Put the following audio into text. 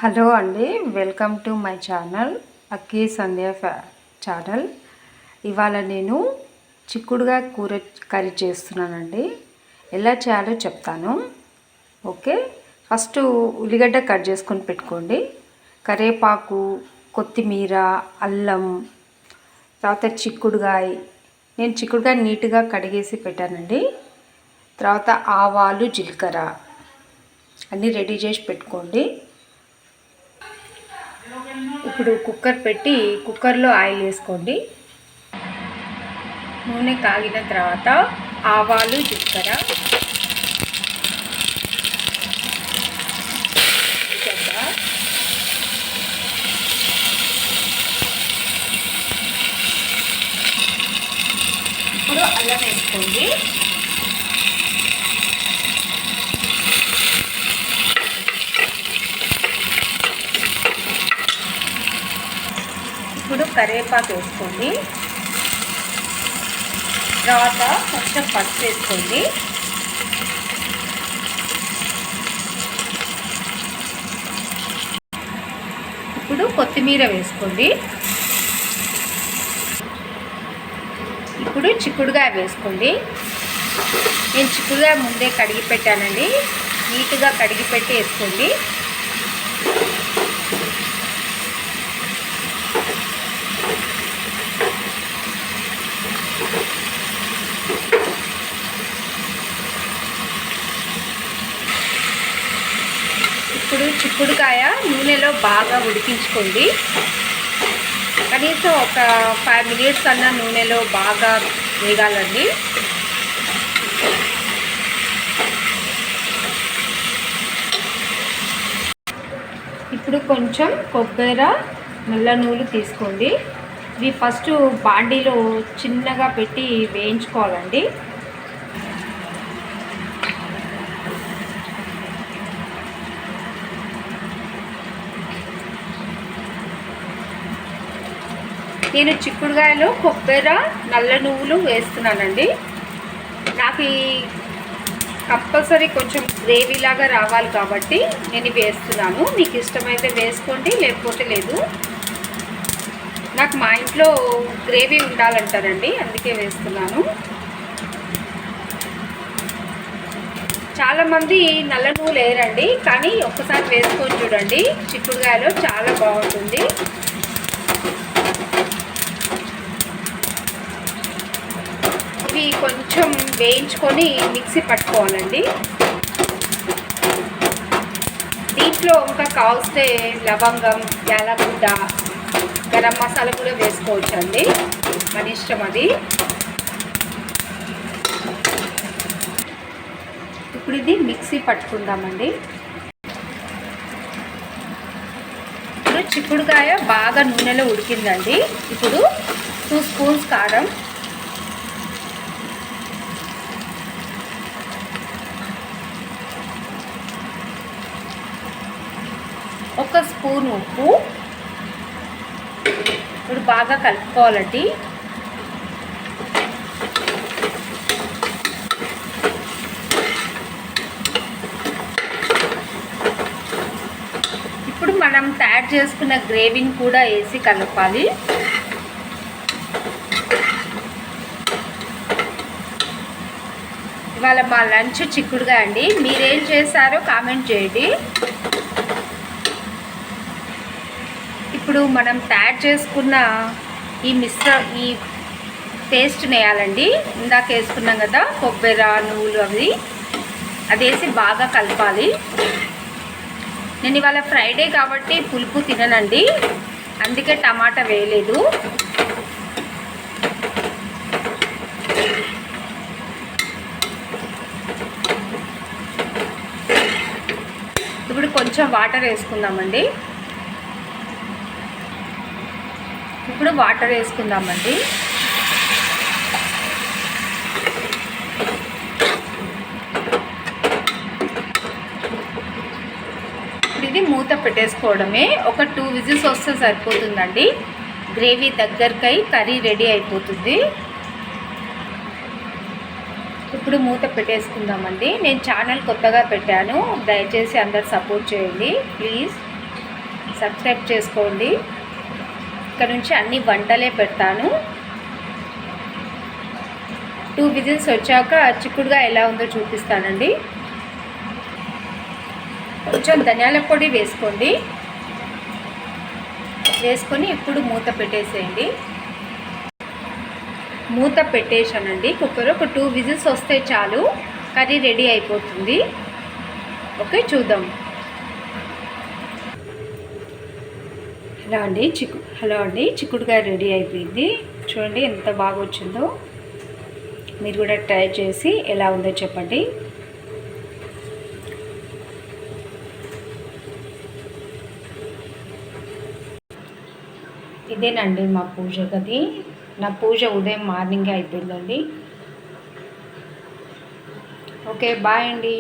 Hello అండి, welcome to my channel అక్కీ Sandhya channel. ఇవాళ నేను చిక్కుడుగా కూర కర్రీ చేస్తున్నానండి. ఎలా చేయాలో చెప్తాను. ఓకే, ఫస్ట్ ఉల్లిగడ్డ కట్ చేసుకొని పెట్టుకోండి. కరివేపాకు, కొత్తిమీర, అల్లం, తర్వాత చిక్కుడుగాయ. నేను చిక్కుడుగాయ నీట్గా కడిగేసి పెట్టానండి. తర్వాత ఆవాలు, జీలకర్ర అన్నీ రెడీ చేసి పెట్టుకోండి. ఇప్పుడు కుక్కర్ పెట్టి కుక్కర్లో ఆయిల్ వేసుకోండి. నూనె కాగిన తర్వాత ఆవాలు, జీలకర్ర, ఇప్పుడు అల్లం వేసుకోండి. ఇప్పుడు కరివేపాకు వేసుకోండి. తర్వాత కొంచెం పసుపు వేసుకోండి. ఇప్పుడు కొత్తిమీర వేసుకోండి. ఇప్పుడు చిక్కుడుగాయ వేసుకోండి. నేను చిక్కుడుగాయ ముందే కడిగి పెట్టానండి. నీట్గా కడిగి పెట్టి వేసుకోండి. ఇప్పుడు చిక్కుడుకాయ నూనెలో బాగా ఉడికించుకోండి. కనీసం ఒక 5 మినిట్స్ అన్న నూనెలో బాగా వేగాలండి. ఇప్పుడు కొంచెం కొబ్బరి, నల్ల నూనె తీసుకోండి. ఇవి ఫస్ట్ బాండీలో చిన్నగా పెట్టి వేయించుకోవాలండి. నేను చిక్కుడుగాయలో కొబ్బరి, నల్ల నువ్వులు వేస్తున్నానండి. నాకు ఈ కంపల్సరీ కొంచెం గ్రేవీలాగా రావాలి కాబట్టి నేను వేస్తున్నాను. మీకు ఇష్టమైతే వేసుకోండి, లేకపోతే లేదు. నాకు మా ఇంట్లో గ్రేవీ ఉండాలంటారండి, అందుకే వేస్తున్నాను. చాలామంది నల్ల నువ్వులు వేయరండి, కానీ ఒక్కసారి వేసుకొని చూడండి. చిక్కుడుగాయలో చాలా బాగుంటుంది. ఇవి కొంచెం వేయించుకొని మిక్సీ పట్టుకోవాలండి. దీంట్లో ఇంకా కావస్తే లవంగం, యాలకుడ్డ, గరం మసాలా కూడా వేసుకోవచ్చు అండి, మన ఇష్టం అది. ఇప్పుడు ఇది మిక్సీ పట్టుకుందామండి. ఇప్పుడు చిక్కుడుకాయ బాగా నూనెలో ఉడికిందండి. ఇప్పుడు 2 స్పూన్స్ కారం, ఒక స్పూన్ ఉప్పు. ఇప్పుడు బాగా కలుపుకోవాలండి. ఇప్పుడు మనం తయారు చేసుకున్న గ్రేవీని కూడా వేసి కలపాలి. ఇవాళ మా లంచ్ చిక్కుడుగా అండి. మీరేం చేశారో కామెంట్ చేయండి. ఇప్పుడు మనం తయారు చేసుకున్న ఈ పేస్ట్ వేయాలండి. ఇందాక వేసుకున్నాం కదా కొబ్బరి, నువ్వులు, అది వేసి బాగా కలపాలి. నేను ఇవాళ ఫ్రైడే కాబట్టి పులుపు తిననండి, అందుకే టమాటా వేయలేదు. ఇప్పుడు కొంచెం వాటర్ వేసుకుందామండి. ఇప్పుడు వాటర్ వేసుకుందామండి. ఇది మూత పెట్టేసుకోవడమే. ఒక 2 విజిల్స్ వస్తే సరిపోతుందండి. గ్రేవీ దగ్గరకై కర్రీ రెడీ అయిపోతుంది. ఇప్పుడు మూత పెట్టేసుకుందామండి. నేను ఛానల్ కొత్తగా పెట్టాను, దయచేసి అందరు సపోర్ట్ చేయండి ప్లీజ్. సబ్స్క్రైబ్ చేసుకోండి. ఇక్కడ నుంచి అన్ని వంటలే పెడతాను. 2 విజిల్స్ వచ్చాక చిక్కుడుగా ఎలా ఉందో చూపిస్తానండి. కొంచెం ధనియాల పొడి వేసుకోండి. వేసుకొని ఇప్పుడు మూత పెట్టేసేయండి. మూత పెట్టేసానండి కుక్కర్. ఒక 2 విజిల్స్ వస్తే చాలు, కర్రీ రెడీ అయిపోతుంది. ఓకే, చూద్దాం. హలో అండి, చిక్కుడుగా రెడీ అయిపోయింది. చూడండి ఎంత బాగా వచ్చిందో. మీరు కూడా ట్రై చేసి ఎలా ఉందో చెప్పండి. ఇదేనండి మా పూజ గది. నా పూజ ఉదయం మార్నింగే అయిపోయిందండి. ఓకే, బాయ్ అండి.